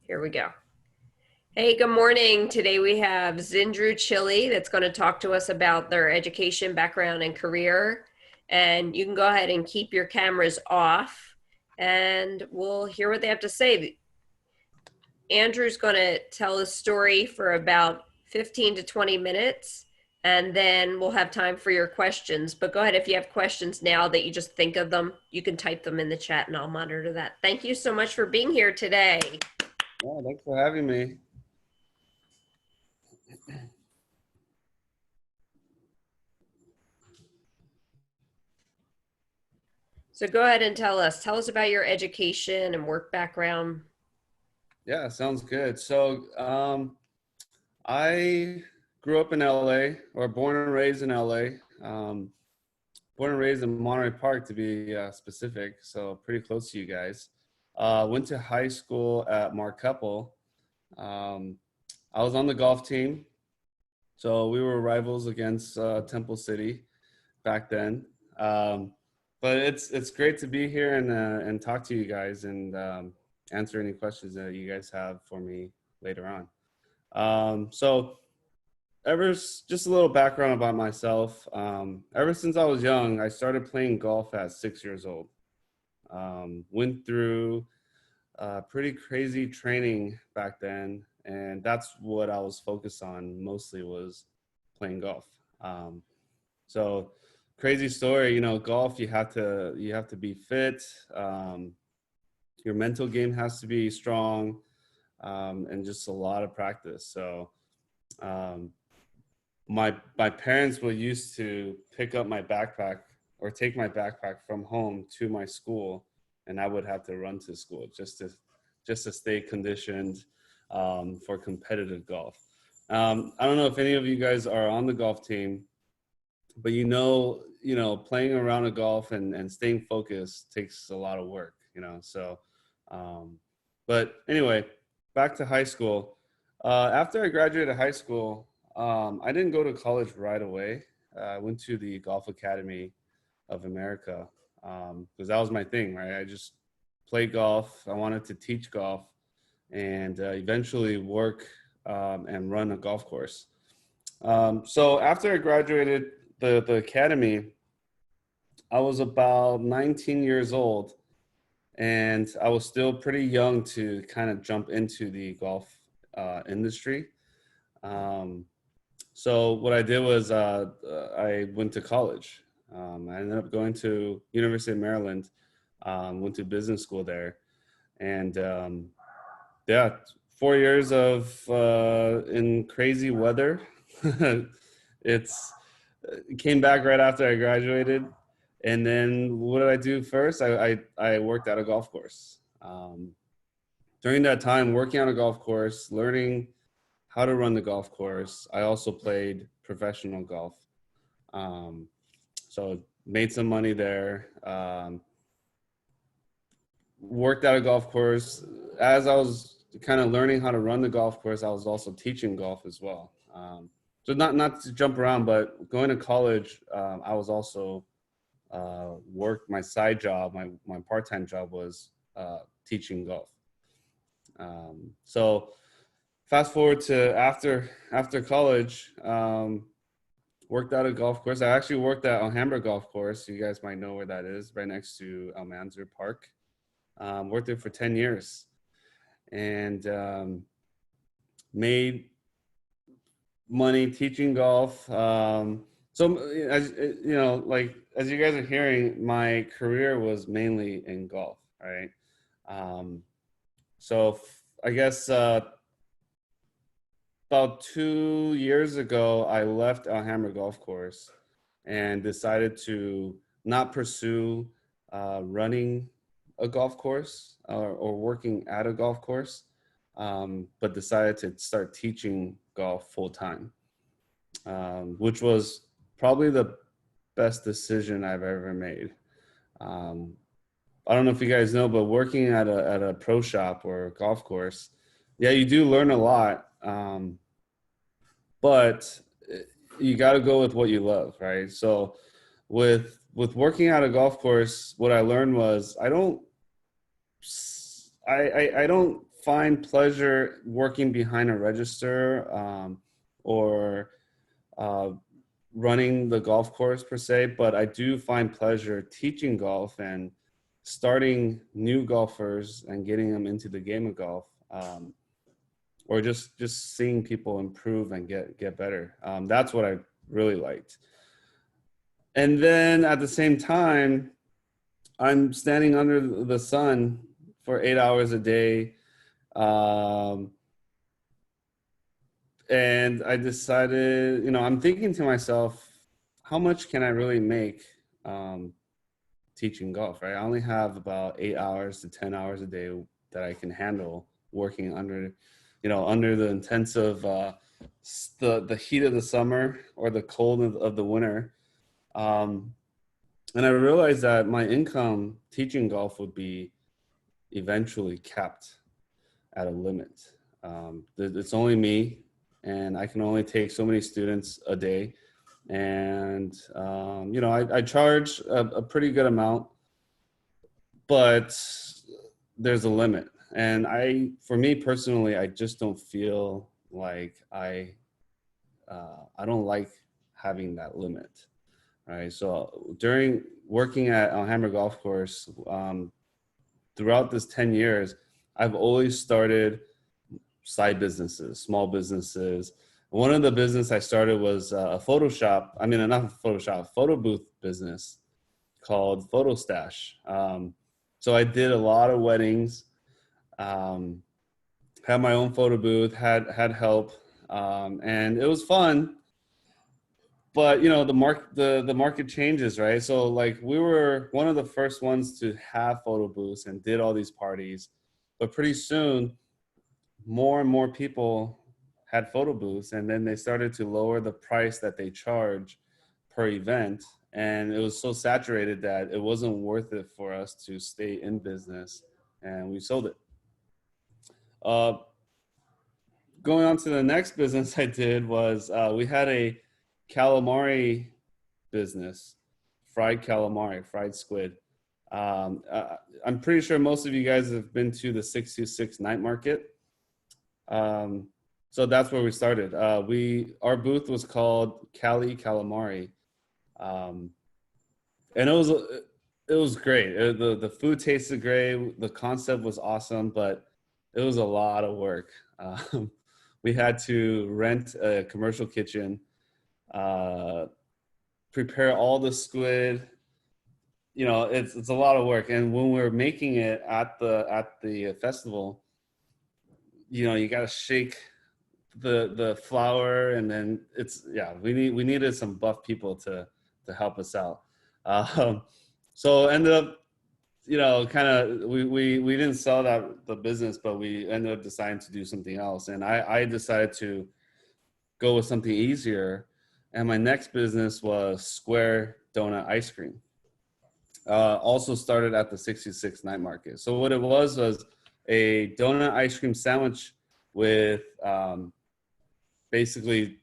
Here we go. Hey, good morning. Today we have Zindrew Chili that's going to talk to us about their education, background, and career. And you can go ahead and keep your cameras off and we'll hear what they have to say. Andrew's going to tell a story for about 15 to 20 minutes and then we'll have time for your questions. But go ahead, if you have questions now that you just think of them, you can type them in the chat and I'll monitor that. Thank you so much for being here today. Yeah, thanks for having me. So go ahead and tell us about your education and work background. Yeah, sounds good. I grew up in LA, or born and raised in LA. Born and raised in Monterey Park, to be specific, so pretty close to you guys. Went to high school at Marquette. I was on the golf team, so we were rivals against Temple City back then. But it's great to be here and talk to you guys and answer any questions that you guys have for me later on. So just a little background about myself. Ever since I was young, I started playing golf at 6 years old. Went through pretty crazy training back then, and that's what I was focused on mostly, was playing golf. So crazy story, golf, you have to be fit. Your mental game has to be strong, and just a lot of practice. So my parents were used to pick up my backpack or take my backpack from home to my school, and I would have to run to school just to stay conditioned for competitive golf. I don't know if any of you guys are on the golf team, but playing around a golf and staying focused takes a lot of work, so but anyway, back to high school. After I graduated high school, I didn't go to college right away. I went to the Golf Academy of America, because that was my thing, right? I just played golf. I wanted to teach golf and eventually work and run a golf course. So after I graduated the academy, I was about 19 years old, and I was still pretty young to kind of jump into the golf industry. So what I did was I went to college. I ended up going to University of Maryland, went to business school there, and yeah, 4 years of in crazy weather. It came back right after I graduated, and then what did I do first? I worked at a golf course. During that time, working on a golf course, learning how to run the golf course, I also played professional golf. So made some money there. Worked at a golf course. As I was kind of learning how to run the golf course, I was also teaching golf as well. So not to jump around, but going to college, I was also my side job, my part-time job was teaching golf. So fast forward to after college, worked at a golf course. I actually worked at Alhambra Golf Course. You guys might know where that is, right next to Almanzar Park. Worked there for 10 years and made money teaching golf. So as as you guys are hearing, my career was mainly in golf, right? So I guess about 2 years ago, I left Alhambra Golf Course and decided to not pursue running a golf course or working at a golf course, but decided to start teaching golf full time, which was probably the best decision I've ever made. I don't know if you guys know, but working at a pro shop or a golf course, yeah, you do learn a lot, but you got to go with what you love, right? So with working at a golf course, what I learned was I don't find pleasure working behind a register, or uh, running the golf course per se, but I do find pleasure teaching golf and starting new golfers and getting them into the game of golf, or just seeing people improve and get better. That's what I really liked. And then at the same time, I'm standing under the sun for 8 hours a day. Um, and I decided, I'm thinking to myself, how much can I really make um, teaching golf, right? I only have about 8 hours to 10 hours a day that I can handle working under the intensive, the heat of the summer or the cold of the winter. Um, and I realized that my income teaching golf would be eventually capped at a limit. It's only me, and I can only take so many students a day. And, I charge a pretty good amount, but there's a limit. And for me personally, I just don't feel like I don't like having that limit. Right. So during working at Hammer Golf Course, throughout this 10 years, I've always started side businesses, small businesses. One of the business I started was a Photoshop. I mean, not a Photoshop, photo booth business called Photo Stash. So I did a lot of weddings, um, had my own photo booth, had help, and it was fun. But the market changes, right? So like we were one of the first ones to have photo booths and did all these parties, but pretty soon more and more people had photo booths, and then they started to lower the price that they charge per event, and it was so saturated that it wasn't worth it for us to stay in business, and we sold it. uh, Going on to the next business I did was we had a calamari business, fried calamari, fried squid. I'm pretty sure most of you guys have been to the 626 night market. Um, so that's where we started. Our booth was called Cali Calamari, um, and it was great. The food tasted great. The concept was awesome, but it was a lot of work. We had to rent a commercial kitchen, uh, prepare all the squid. It's a lot of work. And when we were making it at the festival, you got to shake the flour, and then we needed some buff people to help us out. Um, so ended up, kind of we didn't sell the business, but we ended up deciding to do something else, and I decided to go with something easier. And my next business was Square Donut Ice Cream. Also started at the 66 night market. So what it was a donut ice cream sandwich with basically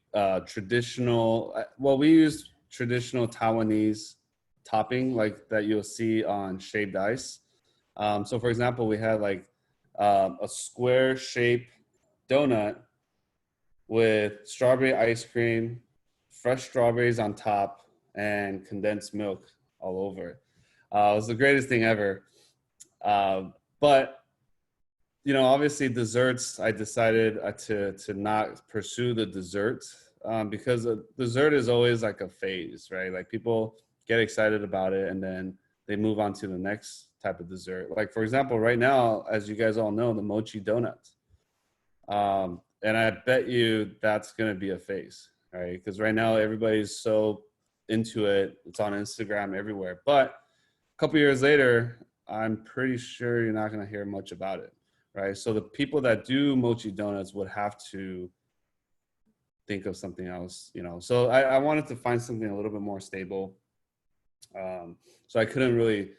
traditional, well, we use traditional Taiwanese topping like that you'll see on shaved ice. So for example, we had like a square shaped donut with strawberry ice cream, fresh strawberries on top, and condensed milk all over it. It was the greatest thing ever. Uh, but obviously desserts, I decided to not pursue the desserts, because a dessert is always like a phase, right? Like people get excited about it and then they move on to the next type of dessert. Like for example, right now, as you guys all know, the mochi donut. And I bet you that's going to be a phase, right? Because right now everybody's so into it. It's on Instagram everywhere. But a couple years later, I'm pretty sure you're not going to hear much about it, right? So the people that do mochi donuts would have to think of something else, So I wanted to find something a little bit more stable. So I couldn't really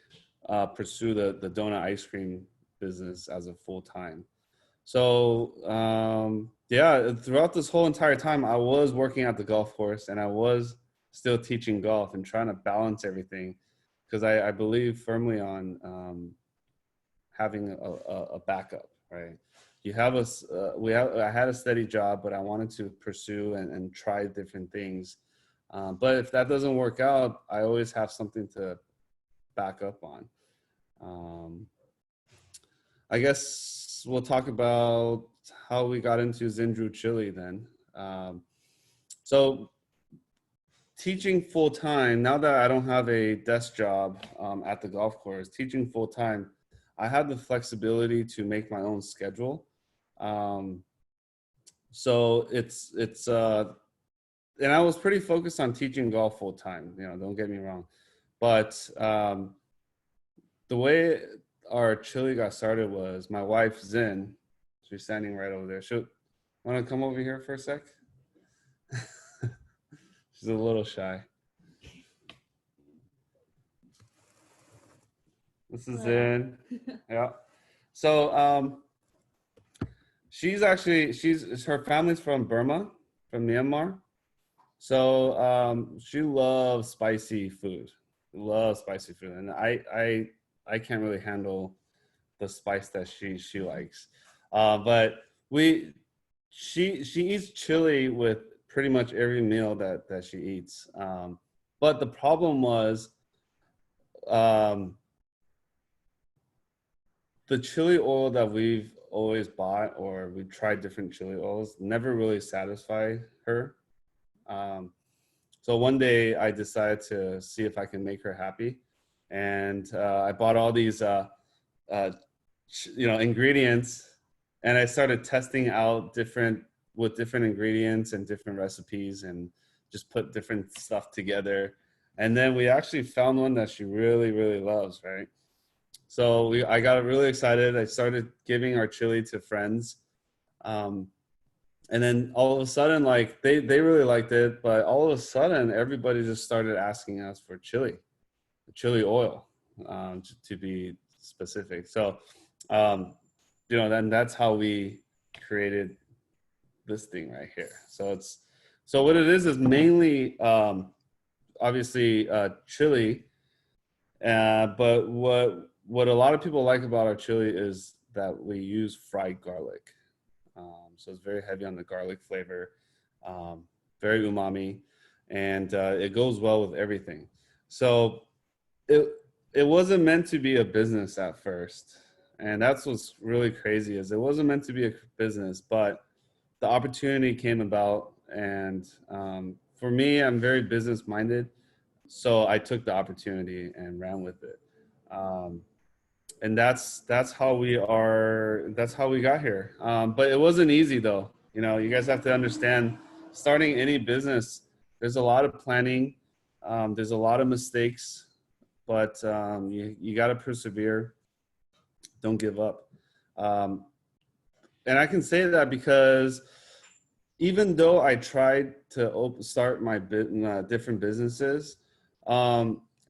pursue the donut ice cream business as a full time. So throughout this whole entire time, I was working at the golf course and I was still teaching golf and trying to balance everything, because I believe firmly on having a backup, right? you have I had a steady job, but I wanted to pursue and try different things. But if that doesn't work out, I always have something to back up on. Um, I guess we'll talk about how we got into Zindrew chili then. Um, so teaching full time, now that I don't have a desk job at the golf course, teaching full time, I have the flexibility to make my own schedule. Um, so and I was pretty focused on teaching golf full time. Don't get me wrong, but the way our chili got started was my wife Zin. She's standing right over there. Want to come over here for a sec? She's a little shy. This is Zin. Yeah. So she's her family's from Burma, from Myanmar. So she loves spicy food. Loves spicy food, and I can't really handle the spice that she likes. But she eats chili with pretty much every meal that she eats. But the problem was um, the chili oil that we've always bought, or we tried different chili oils, never really satisfy her. Um, so one day I decided to see if I can make her happy, and I bought all these uh, ingredients, and I started testing out different ingredients and different recipes, and just put different stuff together. And then we actually found one that she really, really loves, right? So I got really excited. I started giving our chili to friends. Um, and then all of a sudden, like they really liked it, but all of a sudden everybody just started asking us for chili oil, to be specific. So, then that's how we created this thing right here. So what it is mainly, obviously, chili. But what a lot of people like about our chili is that we use fried garlic. So it's very heavy on the garlic flavor, very umami, and it goes well with everything. So it it wasn't meant to be a business at first, and that's what's really crazy is it wasn't meant to be a business, but the opportunity came about, and for me, I'm very business minded, so I took the opportunity and ran with it. Um, and that's how we got here. But it wasn't easy though. You guys have to understand, starting any business, there's a lot of planning, there's a lot of mistakes, but you got to persevere. Don't give up. um, and I can say that because even though I tried to start my different businesses,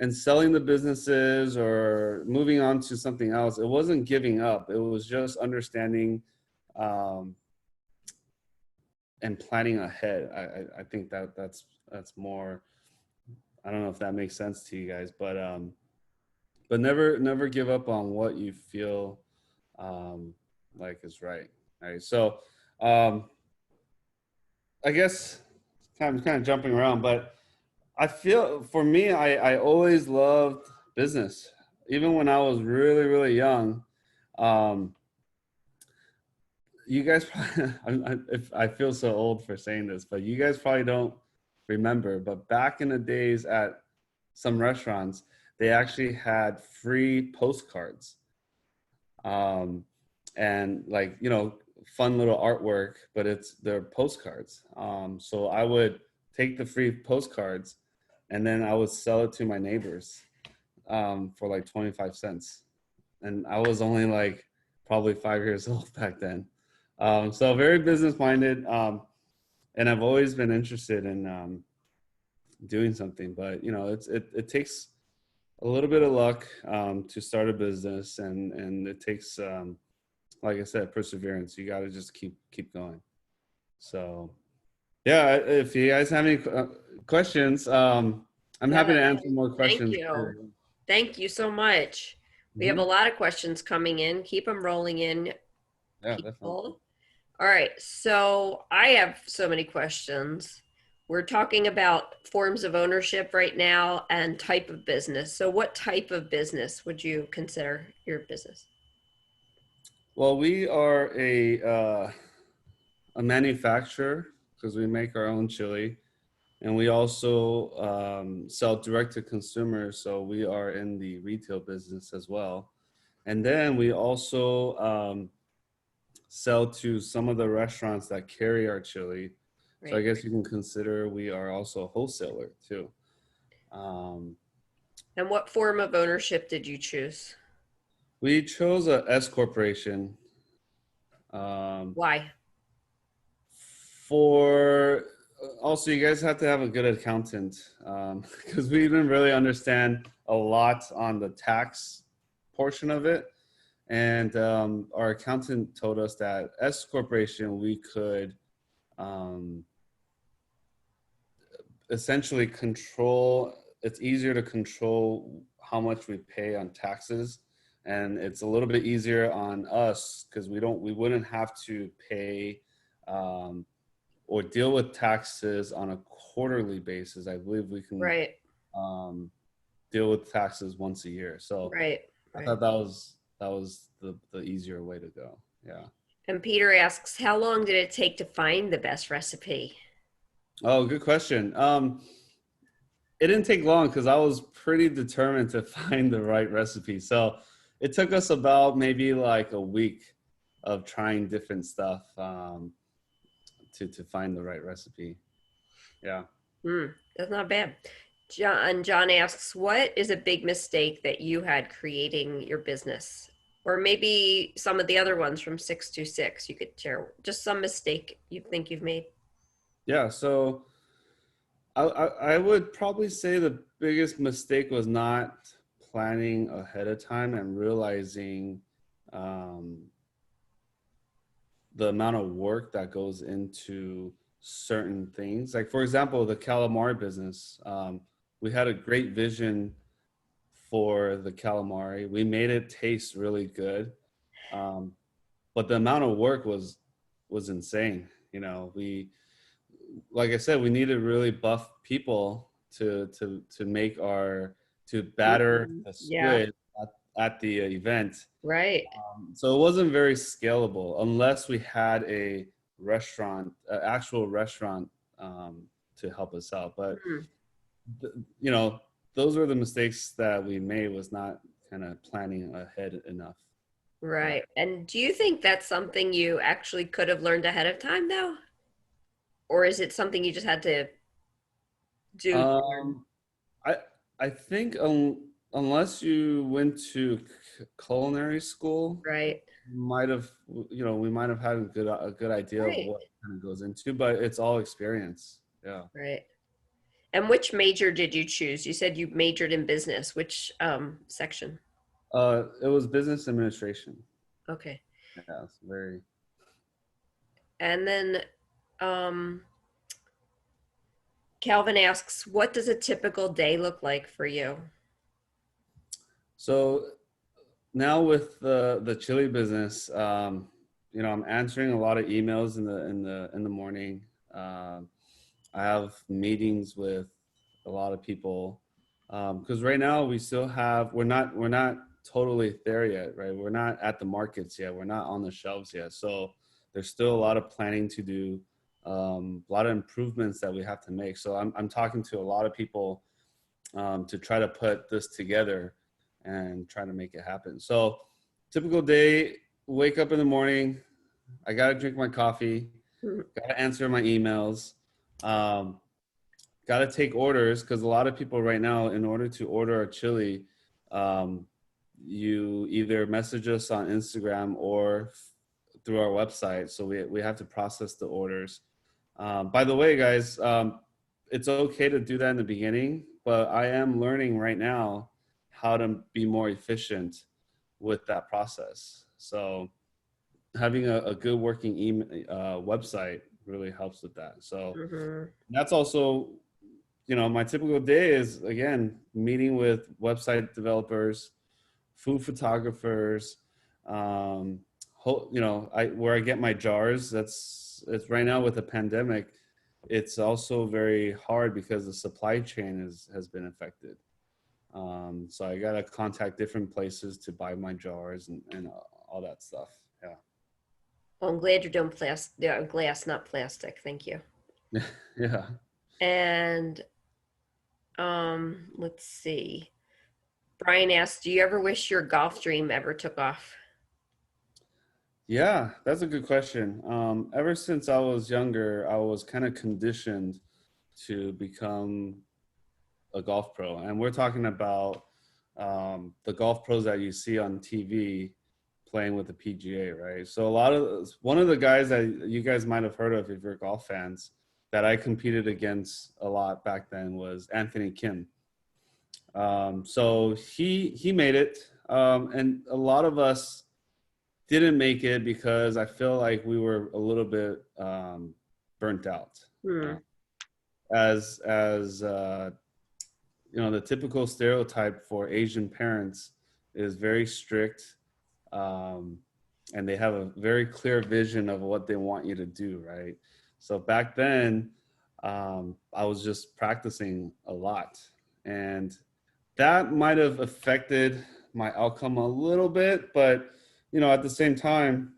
and selling the businesses or moving on to something else, it wasn't giving up. It was just understanding, um, and planning ahead. I think that's more. I don't know if that makes sense to you guys, but never give up on what you feel um, like is right. All right, so. I guess I'm kind of jumping around, but I feel for me, I always loved business. Even when I was really, really young, um, you guys probably, if I feel so old for saying this, but you guys probably don't remember. But back in the days at some restaurants, they actually had free postcards, um, and like, fun little artwork, but they're postcards. So I would take the free postcards, and then I would sell it to my neighbors, for like 25 cents. And I was only like probably 5 years old back then. So very business minded. And I've always been interested in doing something, but it takes a little bit of luck to start a business, and it takes, like I said, perseverance. You got to just keep going. So yeah, if you guys have any questions, I'm happy Yeah, to answer more thank questions you. too. Thank you so much. We have a Mhm. lot of questions coming in. Keep them rolling in. Yeah, definitely. people. All right, so I have so many questions. We're talking about forms of ownership right now and type of business. So, what type of business would you consider your business? Well, we are a manufacturer because we make our own chili, and we also sell direct to consumers. So we are in the retail business as well. And then we also sell to some of the restaurants that carry our chili. So I Right. guess you can consider we are also a wholesaler too. Um, And what form of ownership did you choose? we chose a S corporation um, Why? for also you guys have to have a good accountant because we didn't really understand a lot on the tax portion of it. And our accountant told us that S corporation we could um, essentially control. It's easier to control how much we pay on taxes, and it's a little bit easier on us because we wouldn't have to pay um, or deal with taxes on a quarterly basis. I believe we can Right, um, deal with taxes once a year. So right, I right. thought that was the easier way to go. Yeah. And Peter asks, how long did it take to find the best recipe? Oh, good question. It didn't take long because I was pretty determined to find the right recipe. So it took us about maybe like a week of trying different stuff to find the right recipe. Yeah. That's not bad. John asks, what is a big mistake that you had creating your business? Or maybe some of the other ones from 626 you could share. Just some mistake you think you've made. Yeah. So I would probably say the biggest mistake was not planning ahead of time and realizing um, the amount of work that goes into certain things. Like for example, the calamari business. We had a great vision for the calamari. We made it taste really good, um, but the amount of work was insane. You know, we like I said, we needed really buff people to make our to batter Mhm. the Yeah, squid at the event. right. So it wasn't very scalable unless we had a restaurant, an actual restaurant to help us out. But Hmm. you know, those were the mistakes that we made was not kind of planning ahead enough. Yeah. Right. And do you think that's something you actually could have learned ahead of time, though? Or is it something you just had to do to learn? Um, I I think unless you went to culinary school, Right. might have we might have had a good idea of Right. what kind of goes into, but it's all experience. Yeah. Right. And which major did you choose? You said you majored in business. Which section? It was business administration. Okay. Yeah, it's very. And then um, Calvin asks, what does a typical day look like for you? So now with the chili business, I'm answering a lot of emails in the morning. Um, I have meetings with a lot of people because right now we still have we're not totally there yet, right? We're not at the markets yet. We're not on the shelves yet. So there's still a lot of planning to do, a lot of improvements that we have to make. So I'm talking to a lot of people to try to put this together and try to make it happen. So typical day, wake up in the morning. I got to drink my coffee, Mhm. got to answer my emails. Um, Got to take orders because a lot of people right now, in order to order a chili, um, you either message us on Instagram or through our website. So we have to process the orders. By the way, guys, it's okay to do that in the beginning, but I am learning right now how to be more efficient with that process. So having a good working email website really helps with that. So Mhm. that's also my typical day is again meeting with website developers, food photographers, um, I where I get my jars. It's right now with the pandemic. It's also very hard because the supply chain has been affected. So I gotta contact different places to buy my jars and all that stuff. Yeah. Well, I'm glad you're doing glass, not plastic. Thank you. Yeah. And let's see. Brian asked, "Do you ever wish your golf dream ever took off?" Yeah, that's a good question. Ever since I was younger, I was kind of conditioned to become a golf pro, and we're talking about the golf pros that you see on TV playing with the PGA, right? So one of the guys that you guys might have heard of if you're golf fans that I competed against a lot back then was Anthony Kim. So he made it, and a lot of us didn't make it because I feel like we were a little bit burnt out. Hmm. Uh, as the typical stereotype for Asian parents is very strict, um, and they have a very clear vision of what they want you to do, right? So back then, I was just practicing a lot, and that might have affected my outcome a little bit, but at the same time,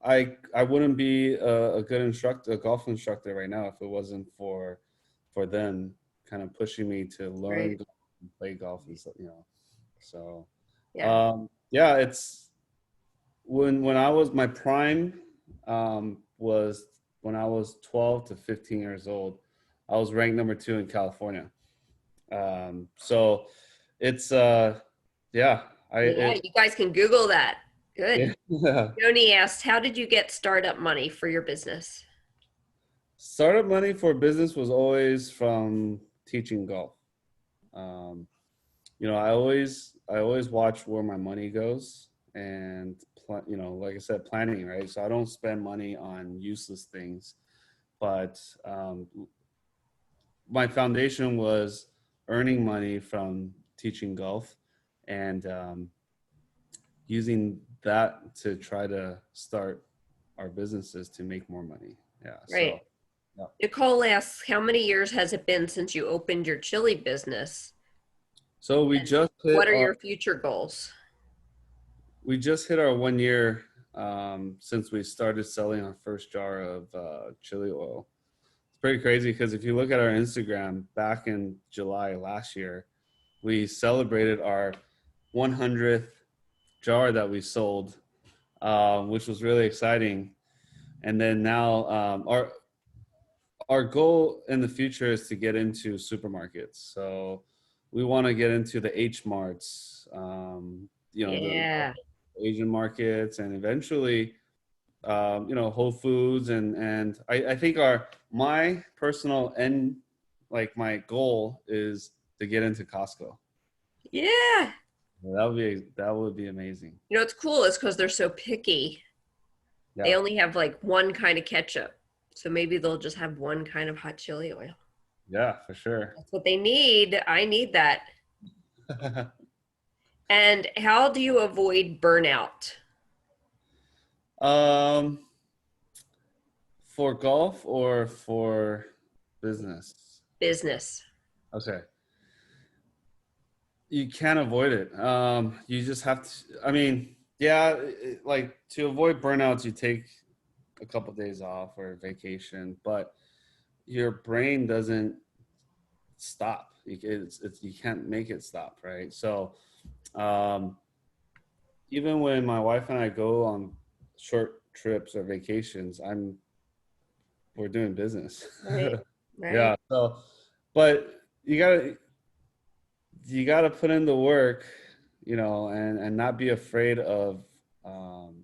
I wouldn't be a good instructor, a golf instructor right now if it wasn't for them kind of pushing me to learn Right. golf and play golf and stuff. So Yeah. yeah, it's when I was my prime was when I was 12 to 15 years old. I was ranked number 2 in California. So it's yeah, I Yeah. it You guys can Google that. Good. yeah. Joni asked, "How did you get startup money for your business?" Startup money for business was always from teaching golf. Um, I always watch where my money goes and like I said, planning, right? So I don't spend money on useless things, but my foundation was earning money from teaching golf and using that to try to start our businesses to make more money. Yeah. Right. So yeah. Nicole asks, "How many years has it been since you opened your chili business? So And what are your future goals?" we just hit our 1 year since we started selling our first jar of chili oil. It's pretty crazy because if you look at our Instagram back in July last year, we celebrated our 100th jar that we sold, which was really exciting. And then now our goal in the future is to get into supermarkets. So we want to get into the H marts, the Yeah. Asian markets, and eventually, Whole Foods, and I think my personal end, like my goal is to get into Costco. Yeah. That would be amazing. It's cool is because they're so picky. They Yeah, only have like one kind of ketchup. So maybe they'll just have one kind of hot chili oil. yeah, for sure. That's what they need. I need that. And how do you avoid burnout? um, for golf or for business? Business. Okay. You can't avoid it. You just have to. I mean, yeah, like to avoid burnouts, you take a couple days off or vacation, but your brain doesn't stop. You can't make it stop, right? So, um, even when my wife and I go on short trips or vacations, we're doing business. Right. Yeah. Right. So, but you gotta put in the work, and not be afraid of um,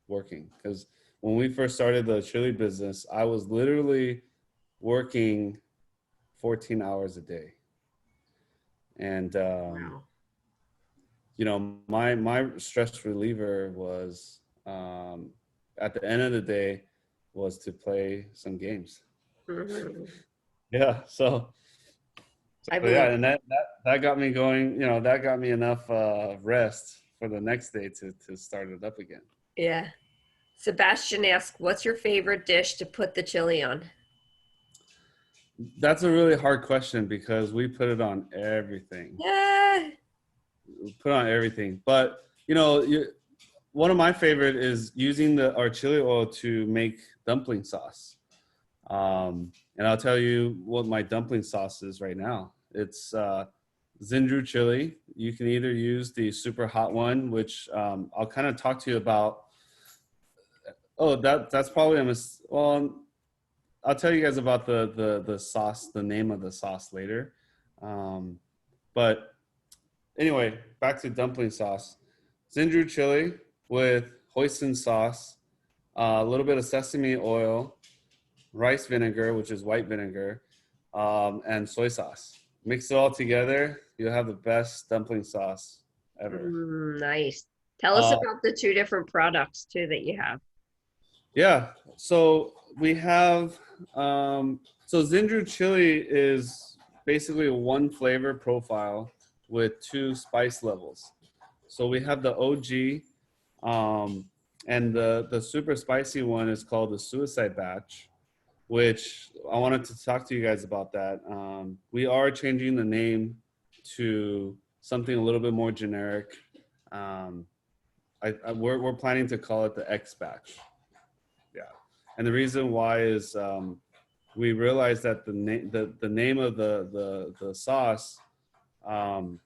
working. Because when we first started the chili business, I was literally working 14 hours a day, and Wow. my stress reliever was at the end of the day was to play some games. Mhm. Yeah. So I So yeah, believe and that got me going. That got me enough rest for the next day to start it up again. Yeah. Sebastian asked, "What's your favorite dish to put the chili on?" That's a really hard question because we put it on everything. Yeah. We put it on everything. But one of my favorite is using the our chili oil to make dumpling sauce. And I'll tell you what my dumpling sauce is right now. It's Zindrew chili. You can either use the super hot one, which I'll kind of talk to you about. Oh, that's probably well. I'll tell you guys about the sauce, the name of the sauce later. Um, but anyway, back to dumpling sauce. Zindrew chili with hoisin sauce, a little bit of sesame oil, rice vinegar, which is white vinegar, and soy sauce. Mix it all together, you'll have the best dumpling sauce ever. Nice. Tell us Uh, about the two different products too that you have. yeah, so we have, so Zindrew chili is basically a one flavor profile with two spice levels. So we have the OG, and the super spicy one is called the Suicide Batch, which I wanted to talk to you guys about that. We are changing the name to something a little bit more generic. Um, we're planning to call it the X Batch. Yeah, and the reason why is we realized that the name of the sauce um,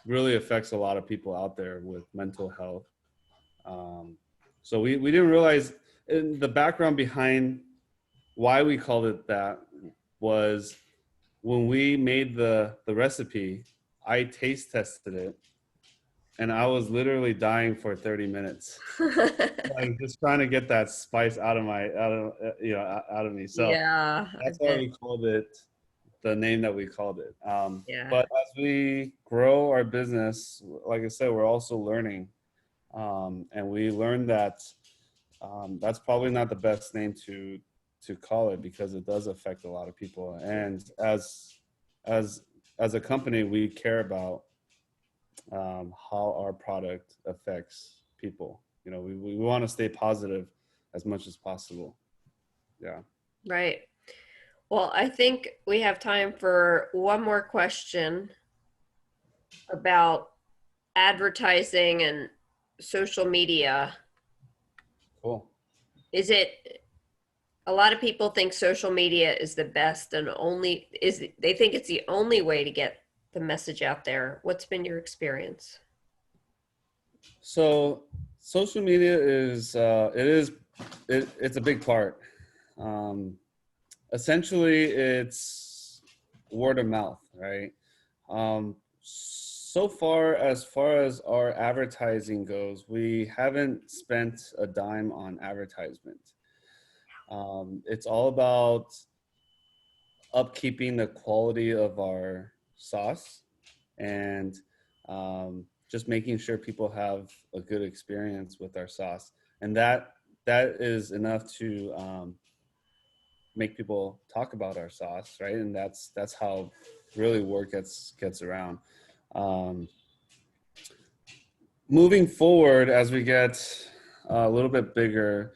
really affects a lot of people out there with mental health. Um, so we didn't realize in the background behind why we called it that was when we made the recipe, I taste tested it and I was literally dying for 30 minutes. Like just trying to get that spice out of me. So Yeah, I that's why bet. we called it the name that we called it. Yeah. But as we grow our business, like I said, we're also learning. And we learned that that's probably not the best name to call it because it does affect a lot of people. And as as a company, we care about how our product affects people. We want to stay positive as much as possible. Yeah. Right. Well, I think we have time for one more question about advertising and social media. Cool. Is it a lot of people think social media is the best and only is they think it's the only way to get the message out there. What's been your experience? So social media is it's a big part. Um, Essentially, it's word of mouth, right? So far as our advertising goes, we haven't spent a dime on advertisement. It's all about upkeeping the quality of our sauce and just making sure people have a good experience with our sauce, and that is enough to make people talk about our sauce, right? And that's how really word gets around. Um, Moving forward, as we get a little bit bigger,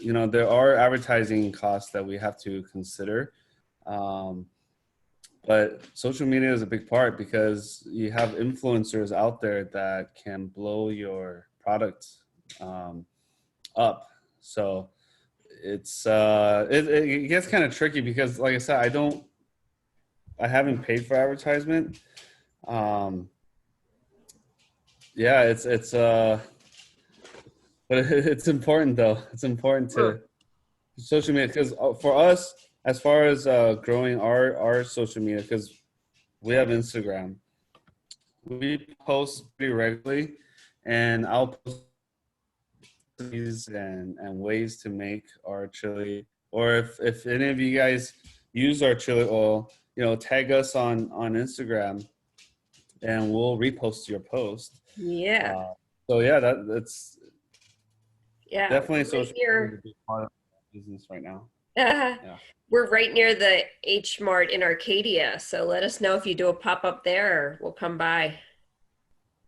there are advertising costs that we have to consider. Um, but social media is a big part because you have influencers out there that can blow your product um, up. So it gets kind of tricky because, like I said, I haven't paid for advertisement. Um, yeah, but it's important though. It's important Hmm. to social media because for us, as far as growing our social media, because we have Instagram, we post pretty regularly, and I'll post these and ways to make our chili. Or if any of you guys use our chili oil, tag us on Instagram, and we'll repost your post. Yeah. Uh, so yeah, that's Yeah. definitely social media is a big part of our business right now. Yeah. We're right near the H Mart in Arcadia, so let us know if you do a pop up there. We'll come by.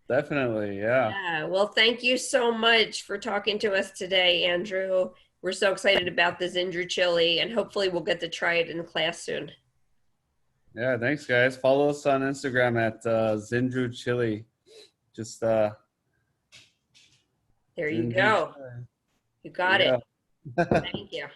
Definitely. Yeah. Yeah. Well, thank you so much for talking to us today, Andrew. We're so excited about the Zindrew chili, and hopefully we'll get to try it in class soon. Yeah. Thanks, guys. Follow us on Instagram at Zindrew Chili. Just There you Zindrew go. Chili. You got it. Yeah. Thank you.